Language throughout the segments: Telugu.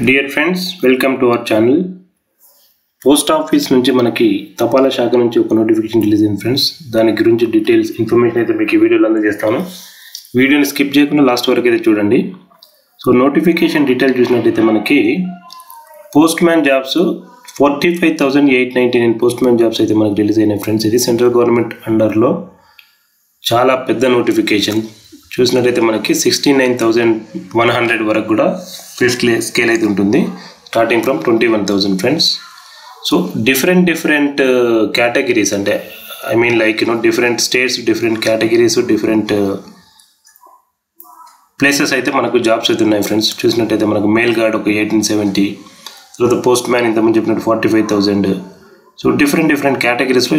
Dear friends, welcome to our channel. Post office నుంచి మనకి తపాలా శాఖ నుంచి ఒక నోటిఫికేషన్ రిలీజ్ అయింది ఫ్రెండ్స్. దాని గురించి డీటెయిల్స్ ఇన్ఫర్మేషన్ అయితే మీకు ఈ వీడియోలో అందజేస్తాను. వీడియోని స్కిప్ చేయకుండా లాస్ట్ వరకు అయితే చూడండి. సో నోటిఫికేషన్ డీటెయిల్ చూసినట్టయితే మనకి post man jobs 45,899 post man jobs అయితే మనకి రిలీజ్ అయినాయి ఫ్రెండ్స్. ఇది సెంట్రల్ గవర్నమెంట్ అండర్లో చాలా పెద్ద నోటిఫికేషన్. చూసినట్టయితే మనకి 69,100 వరకు కూడా స్కేల్ అయితే ఉంటుంది, starting from 21,000 friends. So different categories అంటే I mean like different states, different categories, different places అయితే మనకు జాబ్స్ అయితే ఉన్నాయి ఫ్రెండ్స్. చూసినట్టయితే మనకు మెయిల్ గార్డ్ ఒక 1870, తర్వాత పోస్ట్ మ్యాన్ ఇంతకుముందు చెప్పినట్టు 45,000. సో డిఫరెంట్ కేటగిరీస్లో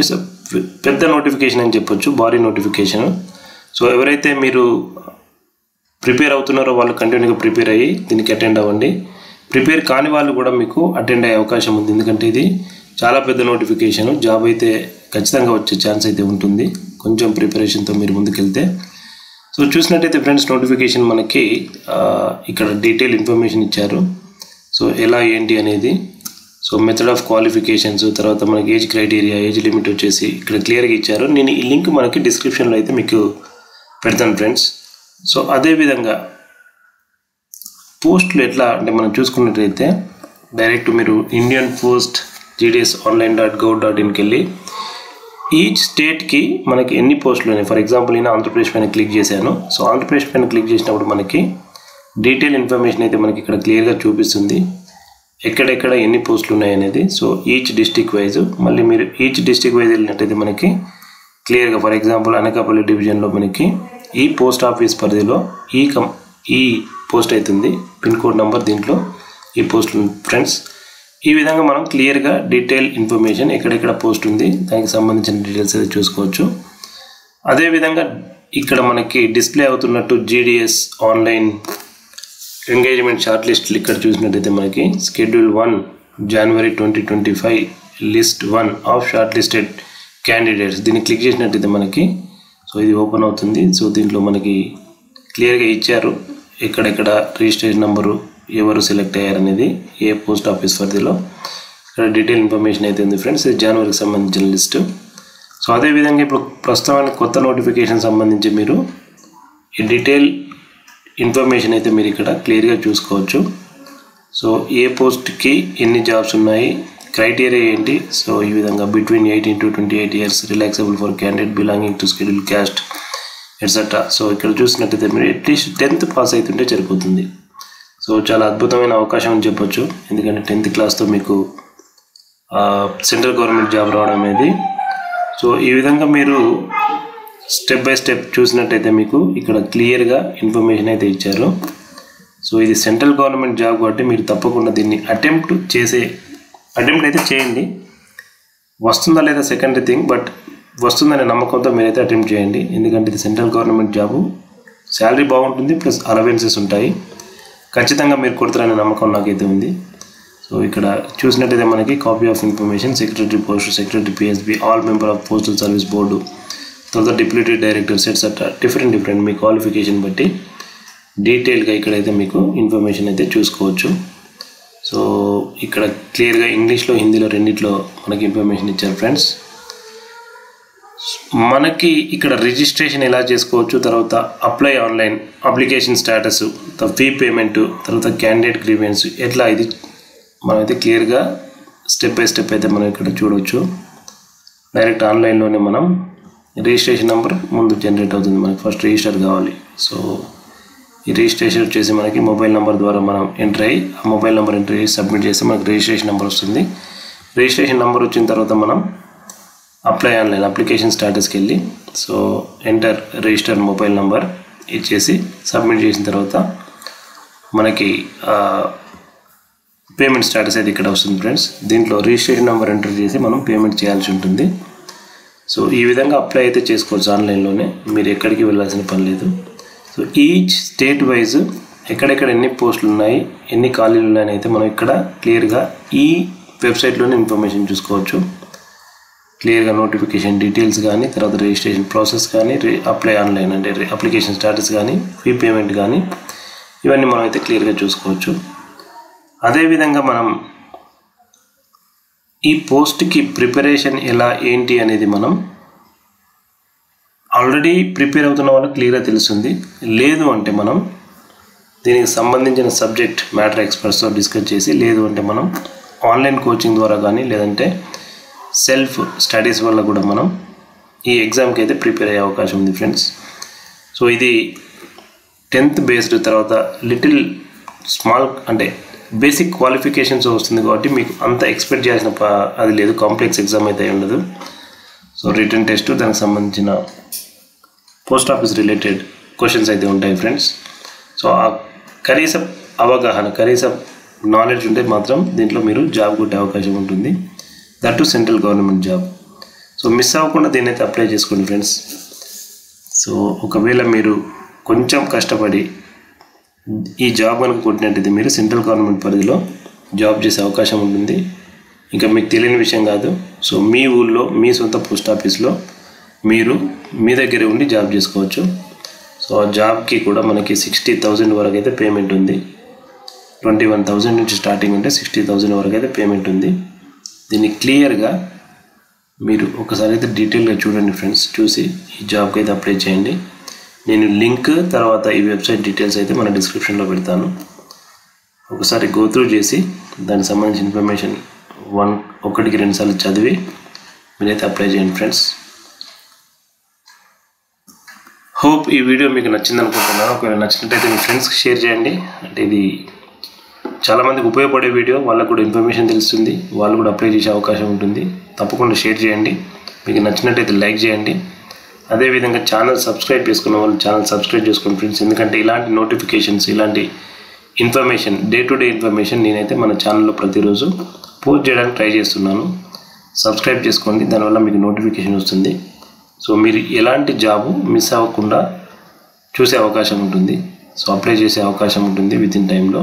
పెద్ద నోటిఫికేషన్ అని చెప్పొచ్చు, భారీ నోటిఫికేషన్. సో ఎవరైతే మీరు ప్రిపేర్ అవుతున్నారో వాళ్ళు కంటిన్యూగా ప్రిపేర్ అయ్యి దీనికి అటెండ్ అవ్వండి. ప్రిపేర్ కాని వాళ్ళు కూడా మీకు అటెండ్ అయ్యే అవకాశం ఉంది, ఎందుకంటే ఇది చాలా పెద్ద నోటిఫికేషన్. జాబ్ అయితే ఖచ్చితంగా వచ్చే ఛాన్స్ అయితే ఉంటుంది కొంచెం ప్రిపరేషన్తో మీరు ముందుకెళ్తే. సో చూసినట్టయితే ఫ్రెండ్స్ నోటిఫికేషన్ మనకి ఇక్కడ డీటెయిల్ ఇన్ఫర్మేషన్ ఇచ్చారు. సో ఎలా ఏంటి అనేది, సో మెథడ్ ఆఫ్ క్వాలిఫికేషన్స్, తర్వాత మనకి ఏజ్ క్రైటీరియా, ఏజ్ లిమిట్ వచ్చేసి ఇక్కడ క్లియర్గా ఇచ్చారు. నేను ఈ లింక్ మనకి డిస్క్రిప్షన్లో అయితే మీకు పెడతాను ఫ్రెండ్స్. సో అదేవిధంగా పోస్టులు ఎట్లా అంటే మనం చూసుకున్నట్లయితే డైరెక్ట్ మీరు ఇండియన్ పోస్ట్ gds.online.gov.inకి వెళ్ళి ఈచ్ స్టేట్కి మనకి ఎన్ని పోస్టులు ఉన్నాయి. ఫర్ ఎగ్జాంపుల్ నేను ఆంధ్రప్రదేశ్ పైన క్లిక్ చేశాను. సో ఆంధ్రప్రదేశ్ పైన క్లిక్ చేసినప్పుడు మనకి డీటెయిల్ ఇన్ఫర్మేషన్ అయితే మనకి ఇక్కడ క్లియర్గా చూపిస్తుంది, ఎక్కడెక్కడ ఎన్ని పోస్టులు ఉన్నాయి అనేది. సో ఈచ్ డిస్టిక్ వైజ్, మళ్ళీ మీరు ఈచ్ డిస్టిక్ వైజ్ వెళ్ళినట్టయితే మనకి క్లియర్గా ఫర్ ఎగ్జాంపుల్ అనకాపల్లి డివిజన్లో మనకి ఈ పోస్ట్ ఆఫీస్ పరిధిలో ఈ పోస్ట్ అవుతుంది, పిన్ కోడ్ నెంబర్ దీంట్లో ఈ పోస్ట్ ఫ్రెండ్స్. ఈ విధంగా మనం క్లియర్గా డీటెయిల్ ఇన్ఫర్మేషన్ ఎక్కడెక్కడ పోస్ట్ ఉంది దానికి సంబంధించిన డీటెయిల్స్ అయితే చూసుకోవచ్చు. అదేవిధంగా ఇక్కడ మనకి డిస్ప్లే అవుతున్నట్టు GDS online engagement short list ఇక్కడ చూసినట్టయితే మనకి schedule 1 January 2025 list 1 of short listed candidates. దీన్ని క్లిక్ చేసినట్టయితే మనకి సో ఇది ఓపెన్ అవుతుంది. సో దీంట్లో మనకి క్లియర్గా ఇచ్చారు ఎక్కడెక్కడ రిజిస్ట్రేషన్ నెంబరు, ఎవరు సెలెక్ట్ అయ్యారనేది, ఏ పోస్ట్ ఆఫీస్ పరిధిలో. ఇక్కడ డీటెయిల్ ఇన్ఫర్మేషన్ అయితే ఉంది ఫ్రెండ్స్, ఇది జనవరికి సంబంధించిన లిస్టు. సో అదేవిధంగా ఇప్పుడు ప్రస్తుతానికి కొత్త నోటిఫికేషన్ సంబంధించి మీరు ఈ డీటెయిల్ ఇన్ఫర్మేషన్ అయితే మీరు ఇక్కడ క్లియర్గా చూసుకోవచ్చు. సో ఏ పోస్ట్కి ఎన్ని జాబ్స్ ఉన్నాయి, క్రైటీరియా ఏంటి, సో ఈ విధంగా between 18 to 28 years, relaxable for candidate belonging to schedule caste etcetera. So ఇక్కడ చూసినట్టయితే మీరు అట్లీస్ట్ 10th పాస్ అవుతుంటే సరిపోతుంది. సో చాలా అద్భుతమైన అవకాశం అని చెప్పొచ్చు, ఎందుకంటే 10th క్లాస్తో మీకు సెంట్రల్ గవర్నమెంట్ జాబ్ రావడం అనేది. సో ఈ విధంగా మీరు స్టెప్ బై స్టెప్ చూసినట్టయితే మీకు ఇక్కడ క్లియర్గా ఇన్ఫర్మేషన్ అయితే ఇచ్చారు. సో ఇది సెంట్రల్ గవర్నమెంట్ జాబ్ కాబట్టి మీరు తప్పకుండా దీన్ని అటెంప్ట్ అయితే చేయండి. వస్తుందా లేదా సెకండరీ థింగ్, బట్ వస్తుందనే నమ్మకంతో మీరైతే అటెంప్ట్ చేయండి, ఎందుకంటే ఇది సెంట్రల్ గవర్నమెంట్ జాబు, శాలరీ బాగుంటుంది, ప్లస్ అలవెన్సెస్ ఉంటాయి. ఖచ్చితంగా మీరు కొడతారనే నమ్మకం నాకైతే ఉంది. సో ఇక్కడ చూసినట్టయితే మనకి copy of information, secretary post, secretary PSB, all member of postal service board, తర్వాత డిప్యూటీ డైరెక్టర్స్ ఎట్సెట్రా, డిఫరెంట్ మీ క్వాలిఫికేషన్ బట్టి డీటెయిల్గా ఇక్కడైతే మీకు ఇన్ఫర్మేషన్ అయితే చూసుకోవచ్చు. సో ఇక్కడ క్లియర్గా ఇంగ్లీష్లో, హిందీలో రెండిట్లో మనకి ఇన్ఫర్మేషన్ ఇచ్చారు ఫ్రెండ్స్. మనకి ఇక్కడ రిజిస్ట్రేషన్ ఎలా చేసుకోవచ్చు, తర్వాత apply online, application status, fee payment, తర్వాత క్యాండిడేట్ గ్రీవెన్స్ ఎట్లా, ఇది మనమైతే క్లియర్గా స్టెప్ బై స్టెప్ అయితే మనం ఇక్కడ చూడవచ్చు. డైరెక్ట్ ఆన్లైన్లోనే మనం రిజిస్ట్రేషన్ నెంబర్ ముందు జనరేట్ అవుతుంది, మనకి ఫస్ట్ రిజిస్టర్ కావాలి. సో ఈ రిజిస్ట్రేషన్ వచ్చేసి మనకి మొబైల్ నెంబర్ ద్వారా మనం ఎంటర్ అయ్యి, ఆ మొబైల్ నెంబర్ ఎంటర్ చేసి సబ్మిట్ చేస్తే మనకి రిజిస్ట్రేషన్ నెంబర్ వస్తుంది. రిజిస్ట్రేషన్ నెంబర్ వచ్చిన తర్వాత మనం అప్లై ఆన్లైన్ అప్లికేషన్ స్టేటస్కి వెళ్ళి, so enter register mobile number ఇచ్చేసి సబ్మిట్ చేసిన తర్వాత మనకి పేమెంట్ స్టేటస్ అయితే ఇక్కడ వస్తుంది ఫ్రెండ్స్. దీంట్లో రిజిస్ట్రేషన్ నెంబర్ ఎంటర్ చేసి మనం పేమెంట్ చేయాల్సి ఉంటుంది. సో ఈ విధంగా అప్లై అయితే చేసుకోవచ్చు ఆన్లైన్లోనే, మీరు ఎక్కడికి వెళ్ళాల్సిన పని లేదు. సో ఈచ్ స్టేట్ వైజ్ ఎక్కడెక్కడ ఎన్ని పోస్టులు ఉన్నాయి, ఎన్ని ఖాళీలు ఉన్నాయని అయితే మనం ఇక్కడ క్లియర్గా ఈ వెబ్సైట్లోనే ఇన్ఫర్మేషన్ చూసుకోవచ్చు. క్లియర్గా నోటిఫికేషన్ డీటెయిల్స్ కానీ, తర్వాత రిజిస్ట్రేషన్ ప్రాసెస్ కానీ, అప్లై ఆన్లైన్ అంటే అప్లికేషన్ స్టేటస్ కానీ, ఫీ పేమెంట్ కానీ, ఇవన్నీ మనం అయితే క్లియర్గా చూసుకోవచ్చు. అదేవిధంగా మనం ఈ పోస్ట్కి ప్రిపరేషన్ ఎలా ఏంటి అనేది మనం ఆల్రెడీ ప్రిపేర్ అవుతున్న వాళ్ళకి క్లియర్గా తెలుస్తుంది. లేదు అంటే మనం దీనికి సంబంధించిన సబ్జెక్ట్ మ్యాటర్ ఎక్స్పర్ట్స్తో డిస్కస్ చేసి, లేదు అంటే మనం ఆన్లైన్ కోచింగ్ ద్వారా కానీ లేదంటే సెల్ఫ్ స్టడీస్ వల్ల కూడా మనం ఈ ఎగ్జామ్కి అయితే ప్రిపేర్ అయ్యే అవకాశం ఉంది ఫ్రెండ్స్. సో ఇది 10th బేస్డ్ తర్వాత లిటిల్ స్మాల్ అంటే బేసిక్ క్వాలిఫికేషన్స్ వస్తుంది కాబట్టి మీకు అంత ఎక్స్పెక్ట్ చేయాల్సిన అది లేదు, కాంప్లెక్స్ ఎగ్జామ్ అయితే ఉండదు. సో రిటర్న్ టెస్ట్ దానికి సంబంధించిన పోస్ట్ ఆఫీస్ రిలేటెడ్ క్వశ్చన్స్ అయితే ఉంటాయి ఫ్రెండ్స్. సో ఆ కనీస అవగాహన, కనీస నాలెడ్జ్ ఉంటే మాత్రం దీంట్లో మీరు జాబ్ కొట్టే అవకాశం ఉంటుంది, that to central government job. So miss అవ్వకుండా దీన్ని అయితే అప్లై చేసుకోండి ఫ్రెండ్స్. సో ఒకవేళ మీరు కొంచెం కష్టపడి ఈ జాబ్ కనుక కొట్టినట్టయితే మీరు సెంట్రల్ గవర్నమెంట్ పరిధిలో జాబ్ చేసే అవకాశం ఉంటుంది. ఇంకా మీకు తెలియని విషయం కాదు. సో మీ ఊళ్ళో మీ సొంత పోస్ట్ ఆఫీస్లో మీరు మీ దగ్గరే ఉండి జాబ్ చేసుకోవచ్చు. సో ఆ జాబ్కి కూడా మనకి 60,000 వరకు అయితే పేమెంట్ ఉంది. 21,000 నుంచి స్టార్టింగ్ ఉంటే 60,000 వరకు అయితే పేమెంట్ ఉంది. దీన్ని క్లియర్గా మీరు ఒకసారి అయితే డీటెయిల్గా చూడండి ఫ్రెండ్స్. చూసి ఈ జాబ్కి అయితే అప్లై చేయండి. నేను లింక్ తర్వాత ఈ వెబ్సైట్ డీటెయిల్స్ అయితే మన డిస్క్రిప్షన్లో పెడతాను. ఒకసారి గో త్రూ చేసి దానికి సంబంధించిన ఇన్ఫర్మేషన్ 1-2 సార్లు చదివి మీరైతే అప్లై చేయండి ఫ్రెండ్స్. హోప్ ఈ వీడియో మీకు నచ్చింది అనుకుంటున్నాను. ఒకవేళ నచ్చినట్టయితే మీ ఫ్రెండ్స్కి షేర్ చేయండి. అంటే ఇది చాలామందికి ఉపయోగపడే వీడియో, వాళ్ళకు కూడా ఇన్ఫర్మేషన్ తెలుస్తుంది, వాళ్ళు కూడా అప్లై చేసే అవకాశం ఉంటుంది. తప్పకుండా షేర్ చేయండి. మీకు నచ్చినట్టయితే లైక్ చేయండి. అదేవిధంగా ఛానల్ సబ్స్క్రైబ్ చేసుకున్న వాళ్ళు ఛానల్ సబ్స్క్రైబ్ చేసుకోండి ఫ్రెండ్స్. ఎందుకంటే ఇలాంటి నోటిఫికేషన్స్, ఇలాంటి information, day to day information నేనైతే మన ఛానల్లో ప్రతిరోజు పోస్ట్ చేయడానికి ట్రై చేస్తున్నాను. సబ్స్క్రైబ్ చేసుకోండి, దానివల్ల మీకు నోటిఫికేషన్ వస్తుంది. సో మీరు ఎలాంటి జాబు మిస్ అవ్వకుండా చూసే అవకాశం ఉంటుంది. సో అప్లై చేసే అవకాశం ఉంటుంది విత్ ఇన్ టైంలో.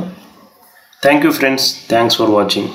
Thank you friends. Thanks for watching.